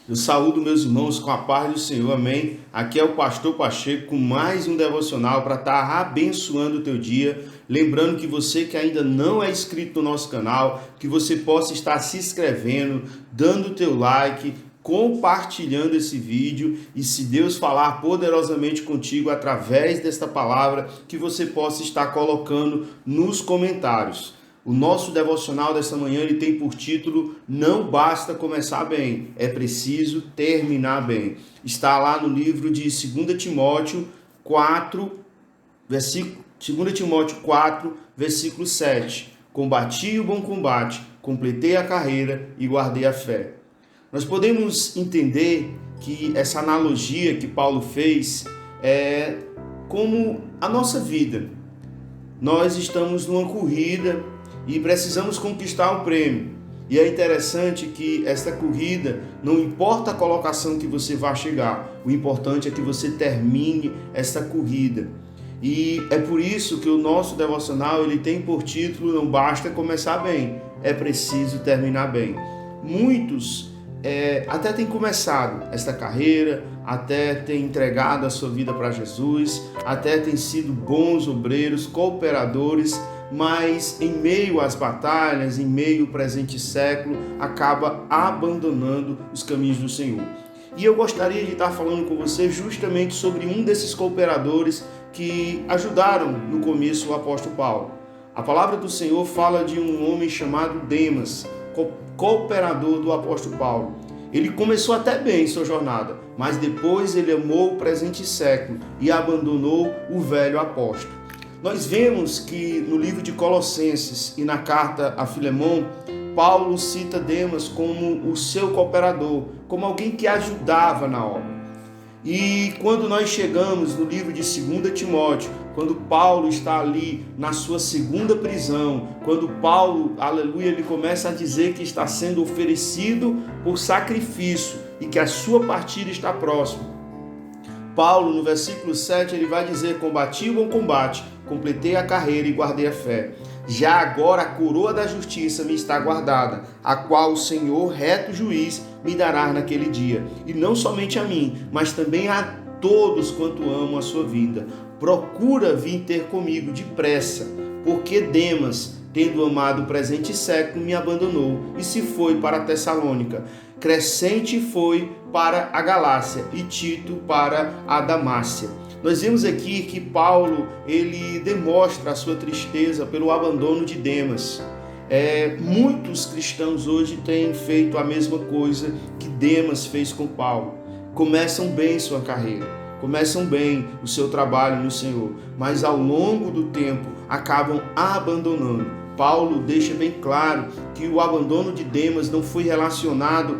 Eu saúdo meus irmãos com a paz do Senhor, amém? Aqui é o Pastor Pacheco com mais um devocional para estar abençoando o teu dia. Lembrando que você que ainda não é inscrito no nosso canal, que você possa estar se inscrevendo, dando o teu like, compartilhando esse vídeo e se Deus falar poderosamente contigo através desta palavra, que você possa estar colocando nos comentários. O nosso devocional desta manhã ele tem por título Não basta começar bem, é preciso terminar bem. Está lá no livro de 2 Timóteo 4, versículo 7. Combati o bom combate, completei a carreira e guardei a fé. Nós podemos entender que essa analogia que Paulo fez é como a nossa vida. Nós estamos numa corrida e precisamos conquistar o prêmio. E é interessante que esta corrida, não importa a colocação que você vai chegar, o importante é que você termine essa corrida. E é por isso que o nosso devocional ele tem por título Não basta começar bem, é preciso terminar bem. Muitos até têm começado esta carreira, até têm entregado a sua vida para Jesus, até têm sido bons obreiros, cooperadores, mas em meio às batalhas, em meio ao presente século, acaba abandonando os caminhos do Senhor. E eu gostaria de estar falando com você justamente sobre um desses cooperadores que ajudaram no começo o apóstolo Paulo. A palavra do Senhor fala de um homem chamado Demas, cooperador do apóstolo Paulo. Ele começou até bem sua jornada, mas depois ele amou o presente século e abandonou o velho apóstolo. Nós vemos que no livro de Colossenses e na carta a Filemão, Paulo cita Demas como o seu cooperador, como alguém que ajudava na obra. E quando nós chegamos no livro de 2 Timóteo, quando Paulo está ali na sua segunda prisão, quando Paulo, aleluia, ele começa a dizer que está sendo oferecido por sacrifício e que a sua partida está próxima. Paulo, no versículo 7, ele vai dizer: combati o bom combate, completei a carreira e guardei a fé. Já agora a coroa da justiça me está guardada, a qual o Senhor, reto juiz, me dará naquele dia. E não somente a mim, mas também a todos quanto amam a sua vida. Procura vir ter comigo depressa, porque Demas, tendo amado o presente século, me abandonou e se foi para a Tessalônica. Crescente foi para a Galácia e Tito para a Damácia. Nós vemos aqui que Paulo ele demonstra a sua tristeza pelo abandono de Demas. Muitos cristãos hoje têm feito a mesma coisa que Demas fez com Paulo. Começam bem sua carreira, começam bem o seu trabalho no Senhor, mas ao longo do tempo acabam abandonando. Paulo deixa bem claro que o abandono de Demas não foi relacionado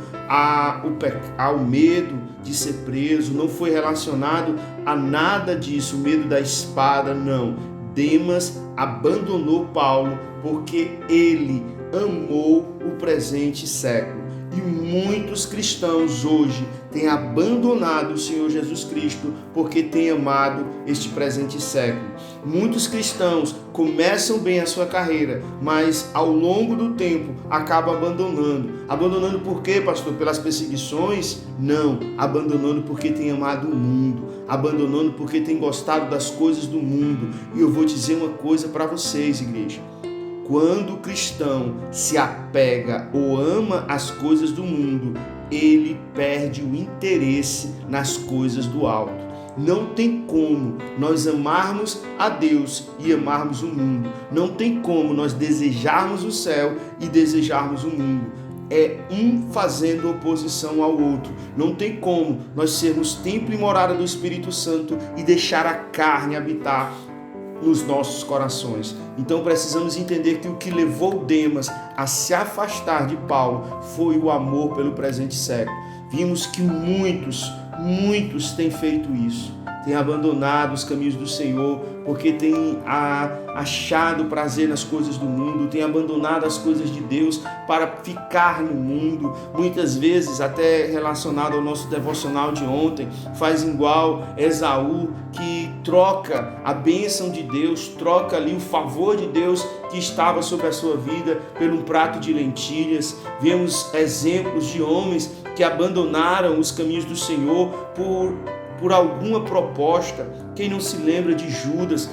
ao medo de ser preso, não foi relacionado a nada disso, o medo da espada, não. Demas abandonou Paulo porque ele amou o presente século. E muitos cristãos hoje têm abandonado o Senhor Jesus Cristo porque têm amado este presente século. Muitos cristãos começam bem a sua carreira, mas ao longo do tempo acabam abandonando. Abandonando por quê, pastor? Pelas perseguições? Não. Abandonando porque têm amado o mundo. Abandonando porque têm gostado das coisas do mundo. E eu vou dizer uma coisa para vocês, igreja. Quando o cristão se apega ou ama as coisas do mundo, ele perde o interesse nas coisas do alto. Não tem como nós amarmos a Deus e amarmos o mundo. Não tem como nós desejarmos o céu e desejarmos o mundo. É um fazendo oposição ao outro. Não tem como nós sermos templo e morada do Espírito Santo e deixar a carne habitar nos nossos corações. Então precisamos entender que o que levou Demas a se afastar de Paulo foi o amor pelo presente século. Vimos que muitos têm feito isso, têm abandonado os caminhos do Senhor, porque têm achado prazer nas coisas do mundo, têm abandonado as coisas de Deus para ficar no mundo. Muitas vezes, até relacionado ao nosso devocional de ontem, faz igual Esaú, que troca a bênção de Deus, troca ali o favor de Deus que estava sobre a sua vida por um prato de lentilhas. Vemos exemplos de homens que abandonaram os caminhos do Senhor por alguma proposta. Quem não se lembra de Judas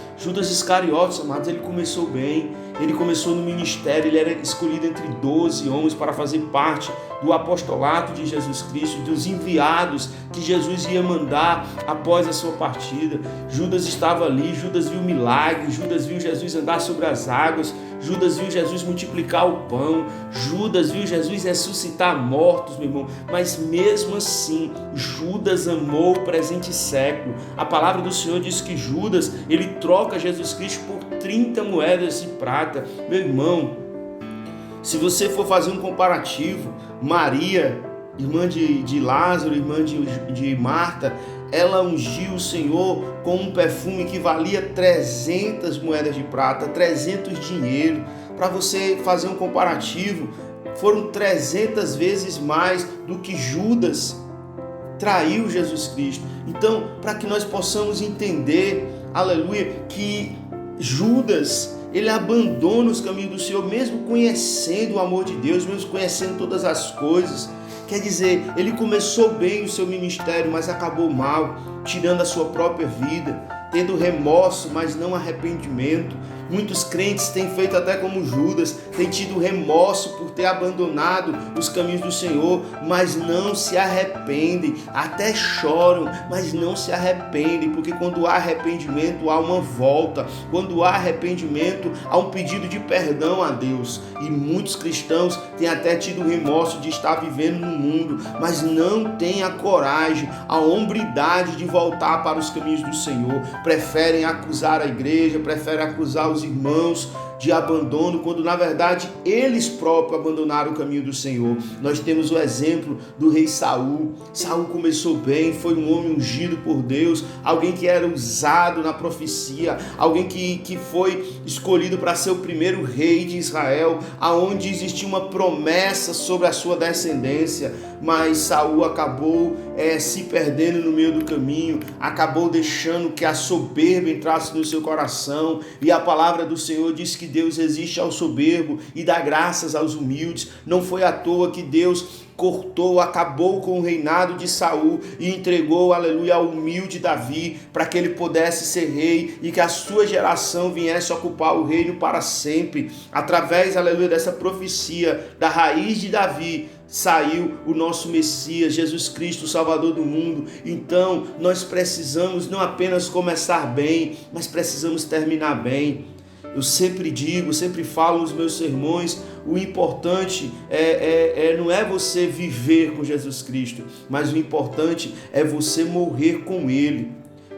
Iscariotes, amados? Ele começou bem, ele começou no ministério, ele era escolhido entre 12 homens para fazer parte do apostolato de Jesus Cristo, dos enviados que Jesus ia mandar após a sua partida. Judas estava ali, Judas viu milagres, Judas viu Jesus andar sobre as águas, Judas viu Jesus multiplicar o pão, Judas viu Jesus ressuscitar mortos, meu irmão, mas mesmo assim, Judas amou o presente século. A palavra do Senhor diz que Judas, ele troca Jesus Cristo por 30 moedas de prata. Meu irmão, se você for fazer um comparativo, Maria, irmã de Lázaro, irmã de Marta, ela ungiu o Senhor com um perfume que valia 300 moedas de prata, 300 dinheiro. Para você fazer um comparativo, foram 300 vezes mais do que Judas traiu Jesus Cristo. Então, para que nós possamos entender, aleluia, que Judas, ele abandona os caminhos do Senhor, mesmo conhecendo o amor de Deus, mesmo conhecendo todas as coisas. Quer dizer, ele começou bem o seu ministério, mas acabou mal, tirando a sua própria vida, tendo remorso, mas não arrependimento. Muitos crentes têm feito até como Judas, têm tido remorso por ter abandonado os caminhos do Senhor, mas não se arrependem, até choram, mas não se arrependem, porque quando há arrependimento há uma volta, quando há arrependimento há um pedido de perdão a Deus. E muitos cristãos têm até tido remorso de estar vivendo no mundo, mas não têm a coragem, a hombridade de voltar para os caminhos do Senhor, preferem acusar a igreja, preferem acusar os irmãos de abandono, quando na verdade eles próprios abandonaram o caminho do Senhor. Nós temos o exemplo do rei Saul. Saul começou bem, foi um homem ungido por Deus, alguém que era usado na profecia, alguém que foi escolhido para ser o primeiro rei de Israel, aonde existia uma promessa sobre a sua descendência, mas Saul acabou se perdendo no meio do caminho, acabou deixando que a soberba entrasse no seu coração, e a palavra do Senhor diz que Deus resiste ao soberbo e dá graças aos humildes. Não foi à toa que Deus acabou com o reinado de Saul e entregou, aleluia, ao humilde Davi, para que ele pudesse ser rei e que a sua geração viesse ocupar o reino para sempre. Através, aleluia, dessa profecia da raiz de Davi, saiu o nosso Messias, Jesus Cristo, o Salvador do mundo. Então, nós precisamos não apenas começar bem, mas precisamos terminar bem. Eu sempre digo, sempre falo nos meus sermões, o importante não é você viver com Jesus Cristo, mas o importante é você morrer com Ele.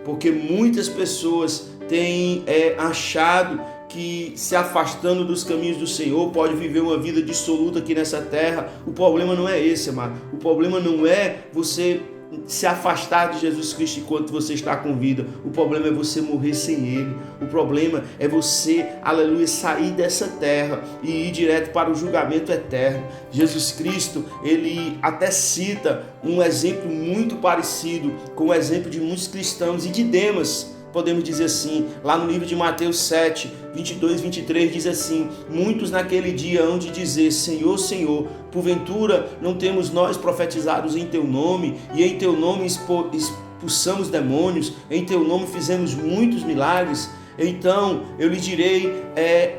Porque muitas pessoas têm achado que se afastando dos caminhos do Senhor pode viver uma vida dissoluta aqui nessa terra. O problema não é esse, amado. O problema não é você se afastar de Jesus Cristo enquanto você está com vida. O problema é você morrer sem Ele. O problema é você, aleluia, sair dessa terra e ir direto para o julgamento eterno. Jesus Cristo, ele até cita um exemplo muito parecido com o exemplo de muitos cristãos e de Demas. Podemos dizer assim, lá no livro de Mateus 7, 22, 23, diz assim: muitos naquele dia hão de dizer, Senhor, Senhor, porventura não temos nós profetizados em Teu nome, e em Teu nome expulsamos demônios, em Teu nome fizemos muitos milagres? Então eu lhe direi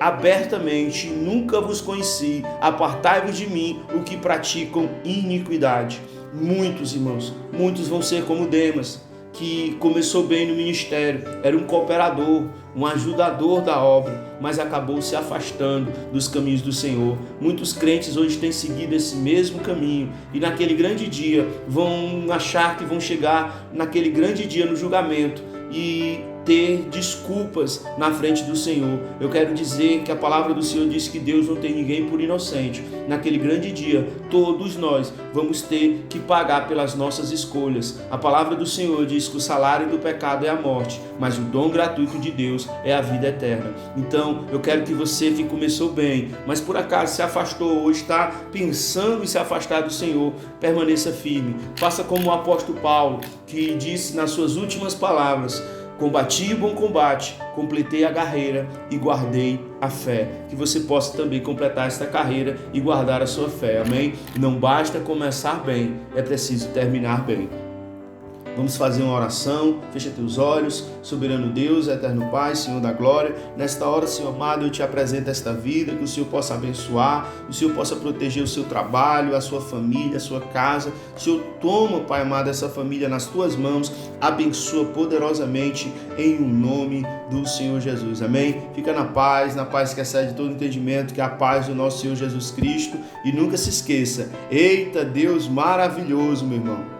abertamente, nunca vos conheci, apartai-vos de mim, o que praticam iniquidade. Muitos, irmãos, muitos vão ser como Demas, que começou bem no ministério, era um cooperador, um ajudador da obra, mas acabou se afastando dos caminhos do Senhor. Muitos crentes hoje têm seguido esse mesmo caminho e naquele grande dia vão achar que vão chegar naquele grande dia no julgamento e ter desculpas na frente do Senhor. Eu quero dizer que a palavra do Senhor diz que Deus não tem ninguém por inocente. Naquele grande dia, todos nós vamos ter que pagar pelas nossas escolhas. A palavra do Senhor diz que o salário do pecado é a morte, mas o dom gratuito de Deus é a vida eterna. Então, eu quero que você que começou bem, mas por acaso se afastou ou está pensando em se afastar do Senhor, permaneça firme. Faça como o apóstolo Paulo, que disse nas suas últimas palavras: combati o bom combate, completei a carreira e guardei a fé. Que você possa também completar esta carreira e guardar a sua fé, amém? Não basta começar bem, é preciso terminar bem. Vamos fazer uma oração, fecha teus olhos, soberano Deus, eterno Pai, Senhor da glória. Nesta hora, Senhor amado, eu te apresento esta vida, que o Senhor possa abençoar, que o Senhor possa proteger o seu trabalho, a sua família, a sua casa. O Senhor toma, Pai amado, essa família nas tuas mãos, abençoa poderosamente em o nome do Senhor Jesus, amém? Fica na paz que excede todo entendimento, que é a paz do nosso Senhor Jesus Cristo. E nunca se esqueça, eita Deus maravilhoso, meu irmão.